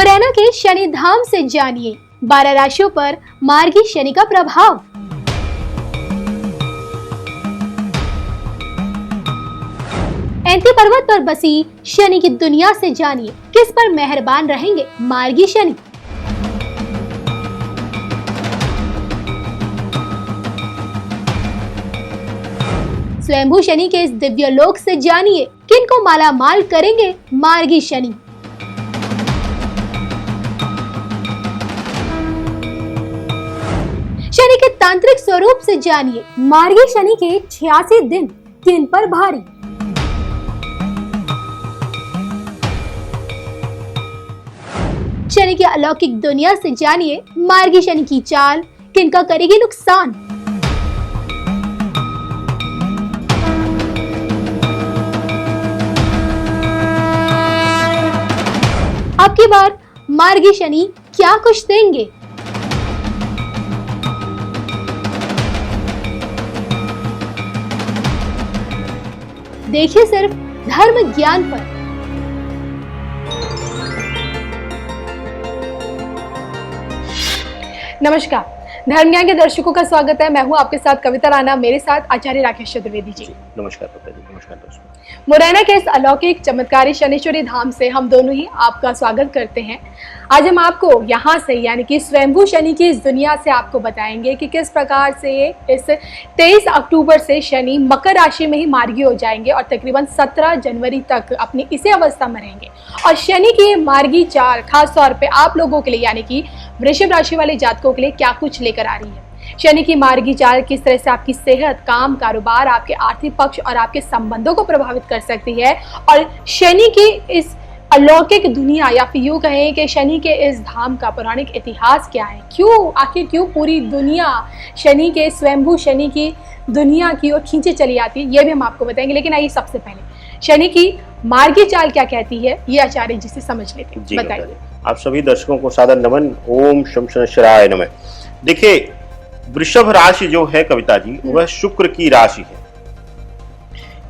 मुरैना के शनि धाम से जानिए 12 राशियों पर मार्गी शनि का प्रभाव। ऐंती पर्वत पर बसी शनि की दुनिया से जानिए किस पर मेहरबान रहेंगे मार्गी शनि। स्वयंभू शनि के इस दिव्य लोक से जानिए किन को माला माल करेंगे मार्गी शनि। शनि के तांत्रिक स्वरूप से जानिए मार्गी शनि के 86 दिन किन पर भारी। शनि की अलौकिक दुनिया से जानिए मार्गी शनि की चाल किन का करेगी नुकसान। अब की बार मार्गी शनि क्या कुछ देंगे। देखिए सिर्फ धर्म ज्ञान पर। नमस्कार, धर्म ज्ञान के दर्शकों का स्वागत है। मैं हूं आपके साथ कविता राणा, मेरे साथ आचार्य राकेश चतुर्वेदी जी। नमस्कार जी, नमस्कार दोस्तों। मुरैना के इस अलौकिक चमत्कारी शनिश्चरी धाम से हम दोनों ही आपका स्वागत करते हैं। आज हम आपको यहाँ से यानी कि स्वयंभू शनि की इस दुनिया से आपको बताएंगे कि किस प्रकार से इस 23 अक्टूबर से शनि मकर राशि में ही मार्गी हो जाएंगे और तकरीबन 17 जनवरी तक अपनी इसी अवस्था में रहेंगे। और शनि की ये मार्गी चाल खास तौर पे आप लोगों के लिए यानी कि वृषभ राशि वाले जातकों के लिए क्या कुछ लेकर आ रही है। शनि की मार्गी चाल किस तरह से आपकी सेहत, काम, कारोबार, आपके आर्थिक पक्ष और आपके संबंधों को प्रभावित कर सकती है। और शनि की इस अलौकिक दुनिया या फिर यूं कहें कि शनि के इस धाम का पौराणिक इतिहास क्या है, क्यों पूरी दुनिया शनि के स्वयंभू शनि की दुनिया की ओर खींचे चली आती है, ये भी हम आपको बताएंगे। लेकिन आइए सबसे पहले शनि की मार्गी चाल क्या कहती है ये आचार्य जी से समझ लेते हैं। बताइए। आप सभी दर्शकों को सादर नमन। ओम शम शनिश्चराय नमः। देखिए, वृषभ राशि जो है कविता जी, वह शुक्र की राशि है।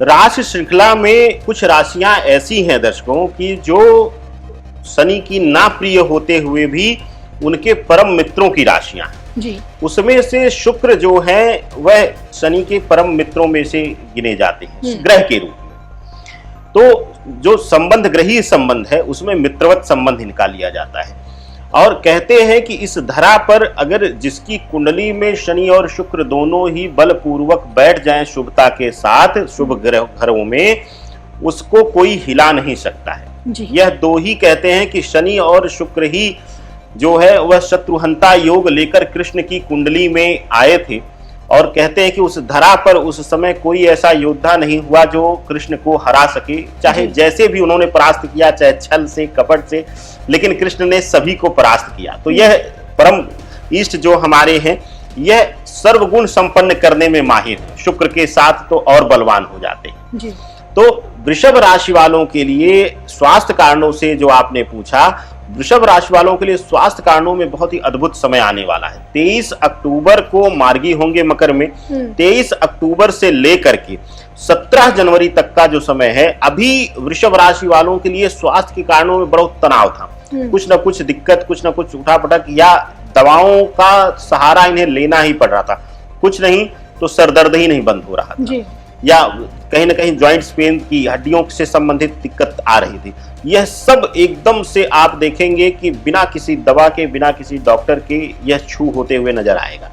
राशि श्रृंखला में कुछ राशियां ऐसी हैं दर्शकों की जो शनि की ना प्रिय होते हुए भी उनके परम मित्रों की राशियां हैं जी। उसमें से शुक्र जो है वह शनि के परम मित्रों में से गिने जाते हैं ग्रह के रूप में। तो जो संबंध, ग्रही संबंध है, उसमें मित्रवत संबंध इनका लिया जाता है। और कहते हैं कि इस धरा पर अगर जिसकी कुंडली में शनि और शुक्र दोनों ही बलपूर्वक बैठ जाएं शुभता के साथ शुभ घरों में, उसको कोई हिला नहीं सकता है। यह दो ही कहते हैं कि शनि और शुक्र ही जो है वह शत्रुहंता योग लेकर कृष्ण की कुंडली में आए थे। और कहते हैं कि उस धरा पर उस समय कोई ऐसा योद्धा नहीं हुआ जो कृष्ण को हरा सके, चाहे जैसे भी उन्होंने परास्त किया, चाहे छल से, कपट से, लेकिन कृष्ण ने सभी को परास्त किया। तो यह परम इष्ट जो हमारे हैं, यह सर्वगुण संपन्न करने में माहिर है। शुक्र के साथ तो और बलवान हो जाते हैं जी। तो वृषभ राशि वालों के लिए स्वास्थ्य कारणों से जो आपने पूछा, वृषभ राशि वालों के लिए स्वास्थ्य कारणों में बहुत ही अद्भुत समय आने वाला है। 23 अक्टूबर को मार्गी होंगे मकर में। 23 अक्टूबर से लेकर के 17 जनवरी तक का जो समय है, अभी वृषभ राशि वालों के लिए स्वास्थ्य के कारणों में बहुत तनाव था। कुछ ना कुछ दिक्कत, कुछ ना कुछ उठापटक या दवाओं का सहारा इन्हें लेना ही पड़ रहा था। कुछ नहीं तो सरदर्द ही नहीं बंद हो रहा था, या कहीं ना कहीं जॉइंट्स पेन की, हड्डियों से संबंधित दिक्कत आ रही थी। यह सब एकदम से आप देखेंगे कि बिना किसी दवा के, बिना किसी डॉक्टर के यह छू होते हुए नजर आएगा।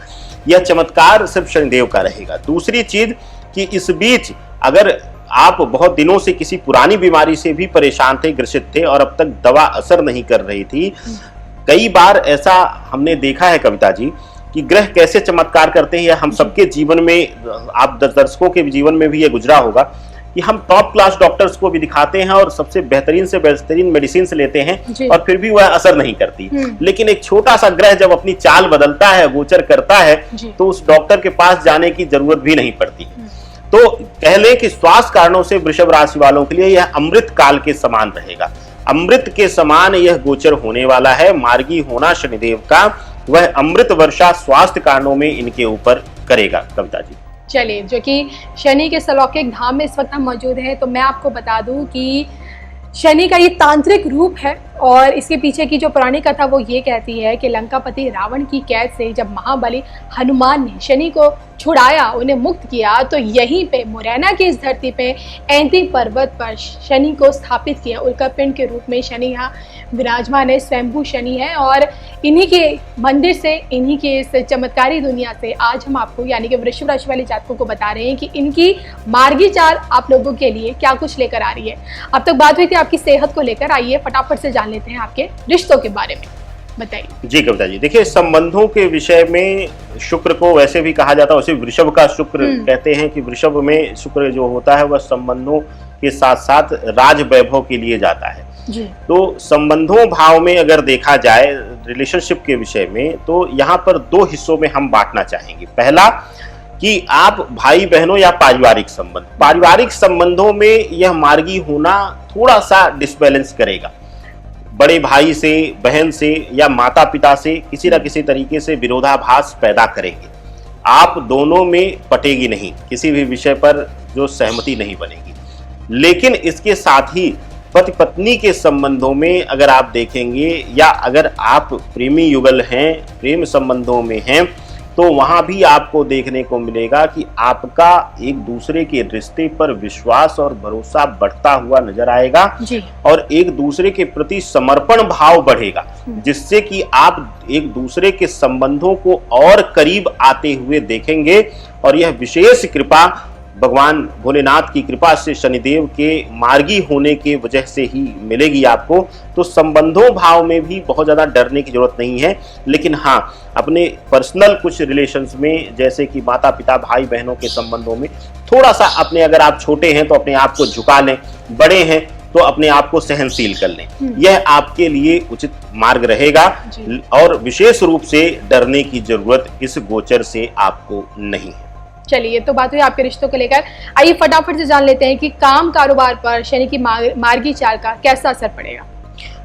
यह चमत्कार सिर्फ शनिदेव का रहेगा। दूसरी चीज कि इस बीच अगर आप बहुत दिनों से किसी पुरानी बीमारी से भी परेशान थे, ग्रसित थे और अब तक दवा असर नहीं कर रही थी, कई बार ऐसा हमने देखा है कविता जी कि ग्रह कैसे चमत्कार करते हैं। हम सबके जीवन में, आप दर्शकों के जीवन में भी ये गुजरा होगा कि हम टॉप क्लास डॉक्टर्स को भी दिखाते हैं और सबसे बेहतरीन से बेहतरीन मेडिसिन लेते हैं और फिर भी वह असर नहीं करती। लेकिन एक छोटा सा ग्रह जब अपनी चाल बदलता है, गोचर करता है, तो उस डॉक्टर के पास जाने की जरूरत भी नहीं पड़ती। तो कह लें कि स्वास्थ्य कारणों से वृषभ राशि वालों के लिए यह अमृत काल के समान रहेगा। अमृत के समान यह गोचर होने वाला है। मार्गी होना शनिदेव का वह अमृत वर्षा स्वास्थ्य कारणों में इनके ऊपर करेगा कविता जी। चलिए, जो कि शनि के अलौकिक धाम में इस वक्त हम मौजूद हैं, तो मैं आपको बता दूं कि शनि का ये तांत्रिक रूप है और इसके पीछे की जो पुरानी कथा वो ये कहती है कि लंकापति रावण की कैद से जब महाबली हनुमान ने शनि को छुड़ाया, उन्हें मुक्त किया, तो यहीं पे मुरैना की इस धरती पे ऐंती पर्वत पर शनि को स्थापित किया। उल्का पिंड के रूप में शनि यहाँ विराजमान है, स्वयंभू शनि है। और इन्हीं के मंदिर से, इन्हीं के इस चमत्कारी दुनिया से आज हम आपको यानी कि वृश्चिक राशि वाले जातकों को बता रहे हैं कि इनकी मार्गी चाल आप लोगों के लिए क्या कुछ लेकर आ रही है। अब तक बात हुई थी आपकी सेहत को लेकर, आइए फटाफट से जान लेते हैं आपके रिश्तों के बारे में, बताइए। जी कविता जी, देखिए संबंधों के विषय में शुक्र को वैसे भी कहा जाता है, वैसे वृषभ का शुक्र कहते हैं कि वृषभ में शुक्र जो होता है वह संबंधों के साथ साथ राज वैभव के लिए जाता है जी। तो संबंधों भाव में अगर देखा जाए रिलेशनशिप के विषय में, तो यहाँ पर दो हिस्सों में हम बांटना चाहेंगे। पहला कि आप भाई बहनों या पारिवारिक संबंधों में यह मार्गी होना थोड़ा सा डिसबैलेंस करेगा। बड़े भाई से, बहन से या माता पिता से किसी न किसी तरीके से विरोधाभास पैदा करेंगे। आप दोनों में पटेगी नहीं, किसी भी विषय पर जो सहमति नहीं बनेगी। लेकिन इसके साथ ही पति पत्नी के संबंधों में अगर आप देखेंगे या अगर आप प्रेमी युगल हैं, प्रेम संबंधों में हैं, तो वहां भी आपको देखने को मिलेगा कि आपका एक दूसरे के रिश्ते पर विश्वास और भरोसा बढ़ता हुआ नजर आएगा जी। और एक दूसरे के प्रति समर्पण भाव बढ़ेगा, जिससे कि आप एक दूसरे के संबंधों को और करीब आते हुए देखेंगे। और यह विशेष कृपा भगवान भोलेनाथ की कृपा से, शनिदेव के मार्गी होने के वजह से ही मिलेगी आपको। तो संबंधों भाव में भी बहुत ज़्यादा डरने की जरूरत नहीं है। लेकिन हाँ, अपने पर्सनल कुछ रिलेशंस में, जैसे कि माता पिता भाई बहनों के संबंधों में थोड़ा सा अपने, अगर आप छोटे हैं तो अपने आप को झुका लें, बड़े हैं तो अपने आप को सहनशील कर लें। यह आपके लिए उचित मार्ग रहेगा और विशेष रूप से डरने की जरूरत इस गोचर से आपको नहीं है। चलिए, तो बात हुई आपके रिश्तों को लेकर। आइए फटाफट से जान लेते हैं कि काम कारोबार पर शनि की मार्गी चाल का कैसा असर पड़ेगा।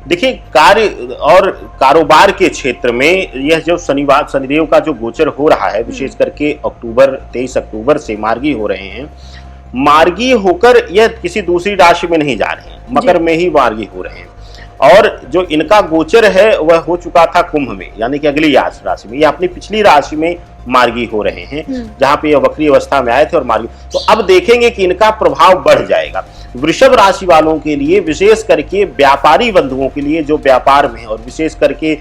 देखिए, कार्य और कारोबार के क्षेत्र में यह जो शनिदेव का जो गोचर हो रहा है, विशेष करके 23 अक्टूबर से मार्गी हो रहे हैं। मार्गी होकर यह किसी दूसरी राशि में नहीं जा रहे हैं, मकर में ही मार्गी हो रहे हैं। और जो इनका गोचर है वह हो चुका था कुंभ में, यानी कि अगली राशि में। ये अपनी पिछली राशि में मार्गी हो रहे हैं, जहां पे ये वक्री अवस्था में आए थे और मार्गी। तो अब देखेंगे कि इनका प्रभाव बढ़ जाएगा। वृषभ राशि वालों के लिए, विशेष करके व्यापारी बंधुओं के लिए जो व्यापार में है, और विशेष करके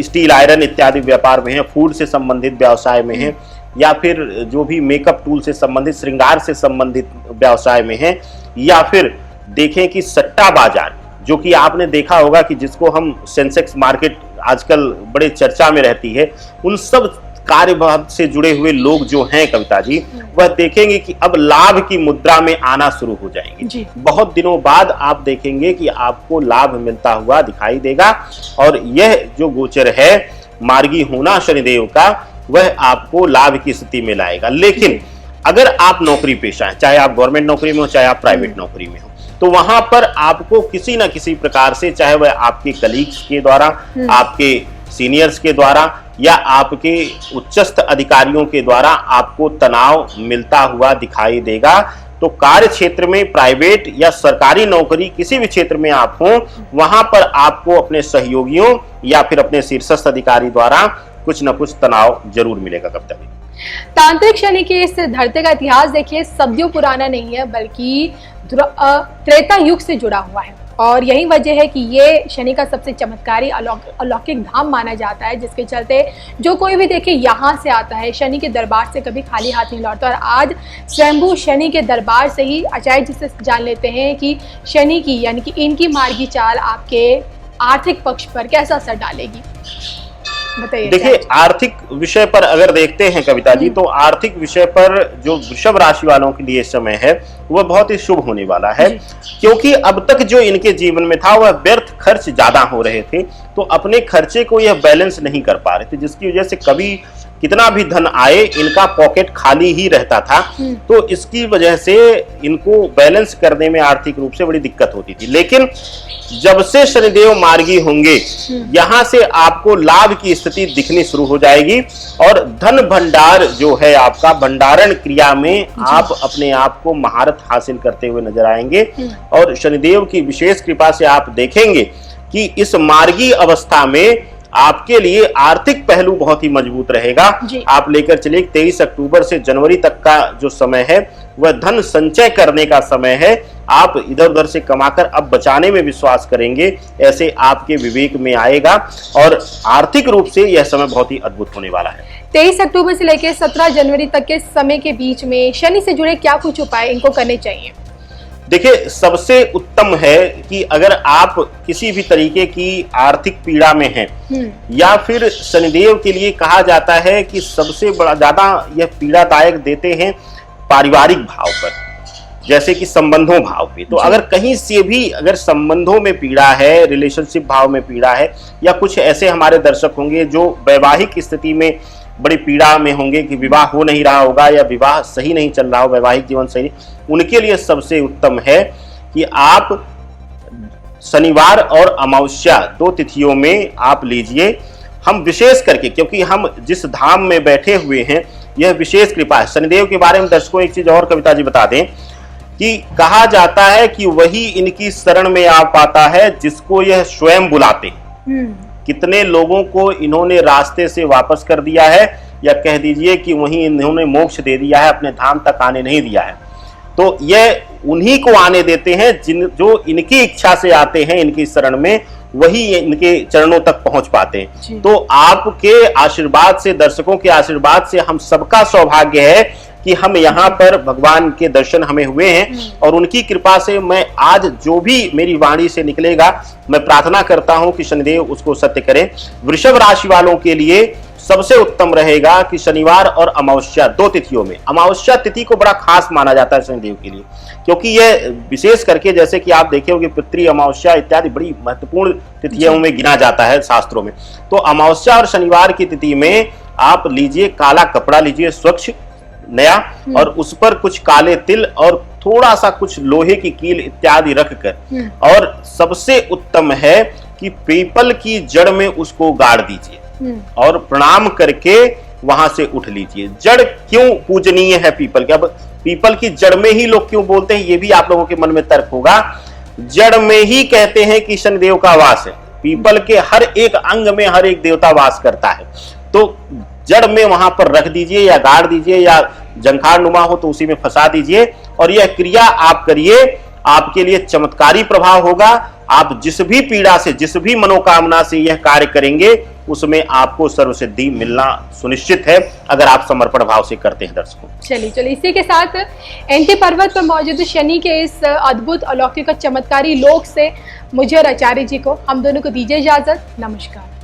स्टील आयरन इत्यादि व्यापार में है, फूड से संबंधित व्यवसाय में है, या फिर जो भी मेकअप टूल से संबंधित, श्रृंगार से संबंधित व्यवसाय में है, या फिर देखें कि सट्टा बाजार, जो कि आपने देखा होगा कि जिसको हम सेंसेक्स मार्केट आजकल बड़े चर्चा में रहती है, उन सब कार्यभाग से जुड़े हुए लोग जो हैं कविता जी, वह देखेंगे कि अब लाभ की मुद्रा में आना शुरू हो जाएंगे। बहुत दिनों बाद आप देखेंगे कि आपको लाभ मिलता हुआ दिखाई देगा। और यह जो गोचर है मार्गी होना शनिदेव का, वह आपको लाभ की स्थिति में लाएगा। लेकिन अगर आप नौकरी पेशा हैं, चाहे आप गवर्नमेंट नौकरी में हो, चाहे आप प्राइवेट नौकरी में हो, तो वहां पर आपको किसी न किसी प्रकार से, चाहे वह आपके कलीग्स के द्वारा, आपके सीनियर्स के द्वारा या आपके उच्चस्थ अधिकारियों के द्वारा आपको तनाव मिलता हुआ दिखाई देगा। तो कार्य क्षेत्र में, प्राइवेट या सरकारी नौकरी किसी भी क्षेत्र में आप हो, वहां पर आपको अपने सहयोगियों या फिर अपने शीर्षस्थ अधिकारी द्वारा कुछ न कुछ तनाव जरूर मिलेगा। कब तक तांत्रिक शनि के इस धरती का इतिहास देखिए सदियों पुराना नहीं है, बल्कि त्रेता युग से जुड़ा हुआ है। और यही वजह है कि ये शनि का सबसे चमत्कारी अलौकिक धाम माना जाता है, जिसके चलते जो कोई भी देखे यहाँ से आता है, शनि के दरबार से कभी खाली हाथ नहीं लौटता। और आज स्वयंभू शनि के दरबार से ही आचार्य जी से जान लेते हैं कि शनि की यानी कि इनकी मार्गी चाल आपके आर्थिक पक्ष पर कैसा असर डालेगी, बताइए। देखिए, आर्थिक विषय पर अगर देखते हैं कविता जी, तो आर्थिक विषय पर जो वृषभ राशि वालों के लिए समय है वह बहुत ही शुभ होने वाला है, क्योंकि अब तक जो इनके जीवन में था वह व्यर्थ खर्च ज्यादा हो रहे थे। तो अपने खर्चे को यह बैलेंस नहीं कर पा रहे थे, जिसकी वजह से कभी कितना भी धन आए इनका पॉकेट खाली ही रहता था। तो इसकी वजह से इनको बैलेंस करने में आर्थिक रूप से बड़ी दिक्कत होती थी। लेकिन जब से शनिदेव मार्गी होंगे, यहां से आपको लाभ की स्थिति दिखनी शुरू हो जाएगी और धन भंडार जो है आपका भंडारण क्रिया में आप अपने आप को महारत हासिल करते हुए नजर आएंगे। और शनिदेव की विशेष कृपा से आप देखेंगे कि इस मार्गी अवस्था में आपके लिए आर्थिक पहलू बहुत ही मजबूत रहेगा। आप लेकर चलिए 23 अक्टूबर से जनवरी तक का जो समय है वह धन संचय करने का समय है। आप इधर उधर से कमाकर अब बचाने में विश्वास करेंगे, ऐसे आपके विवेक में आएगा और आर्थिक रूप से यह समय बहुत ही अद्भुत होने वाला है। 23 अक्टूबर से लेकर 17 जनवरी तक के समय के बीच में शनि से जुड़े क्या कुछ उपाय इनको करने चाहिए? देखिए, सबसे उत्तम है कि अगर आप किसी भी तरीके की आर्थिक पीड़ा में हैं या फिर शनिदेव के लिए कहा जाता है कि सबसे बड़ा ज्यादा यह पीड़ादायक देते हैं पारिवारिक भाव पर, जैसे कि संबंधों भाव पे। तो अगर कहीं से भी अगर संबंधों में पीड़ा है, रिलेशनशिप भाव में पीड़ा है, या कुछ ऐसे हमारे दर्शक होंगे जो वैवाहिक स्थिति में बड़ी पीड़ा में होंगे कि विवाह हो नहीं रहा होगा या विवाह सही नहीं चल रहा हो, वैवाहिक जीवन सही, उनके लिए सबसे उत्तम है कि आप शनिवार और अमावस्या 2 तिथियों में आप लीजिए। हम विशेष करके, क्योंकि हम जिस धाम में बैठे हुए हैं यह विशेष कृपा है। शनिदेव के बारे में दर्शकों एक चीज और कविता जी बता दें कि कहा जाता है कि वही इनकी शरण में आ पाता है जिसको यह स्वयं बुलाते हैं। कितने लोगों को इन्होंने रास्ते से वापस कर दिया है, या कह दीजिए कि वहीं इन्होंने मोक्ष दे दिया है, अपने धाम तक आने नहीं दिया है। तो यह उन्हीं को आने देते हैं जो इनकी इच्छा से आते हैं इनकी शरण में, वही इनके चरणों तक पहुंच पाते हैं। तो आपके आशीर्वाद से, दर्शकों के आशीर्वाद से हम सबका सौभाग्य है कि हम यहाँ पर भगवान के दर्शन हमें हुए हैं, और उनकी कृपा से मैं आज जो भी मेरी वाणी से निकलेगा मैं प्रार्थना करता हूं कि शनिदेव उसको सत्य करें। वृषभ राशि वालों के लिए सबसे उत्तम रहेगा कि शनिवार और अमावस्या 2 तिथियों में, अमावस्या तिथि को बड़ा खास माना जाता है शनिदेव के लिए, क्योंकि यह विशेष करके जैसे कि आप देखे होंगे पितृ अमावस्या इत्यादि बड़ी महत्वपूर्ण तिथियों में गिना जाता है शास्त्रों में। तो अमावस्या और शनिवार की तिथि में आप लीजिए काला कपड़ा लीजिए स्वच्छ नया, और उस पर कुछ काले तिल और थोड़ा सा कुछ लोहे की कील इत्यादि रखकर, और सबसे उत्तम है कि पीपल की जड़ में उसको गाड़ दीजिए और प्रणाम करके वहां से उठ लीजिए। जड़ क्यों पूजनीय है पीपल की? अब पीपल की जड़ में ही लोग क्यों बोलते हैं, ये भी आप लोगों के मन में तर्क होगा। जड़ में ही कहते हैं कि शनिदेव का वास है, पीपल के हर एक अंग में हर एक देवता वास करता है। तो जड़ में वहां पर रख दीजिए या गाड़ दीजिए, या जंखार नुमा हो तो उसी में फंसा दीजिए, और यह क्रिया आप करिए, आपके लिए चमत्कारी प्रभाव होगा। आप जिस भी पीड़ा से, जिस भी मनोकामना से यह कार्य करेंगे उसमें आपको सर्वसिद्धि मिलना सुनिश्चित है, अगर आप समर्पण भाव से करते हैं। दर्शकों चलिए इसी के साथ एंटी पर्वत पर मौजूद शनि के इस अद्भुत अलौकिक चमत्कारी लोक से मुझे और आचार्य जी को, हम दोनों को दीजिए इजाजत। नमस्कार।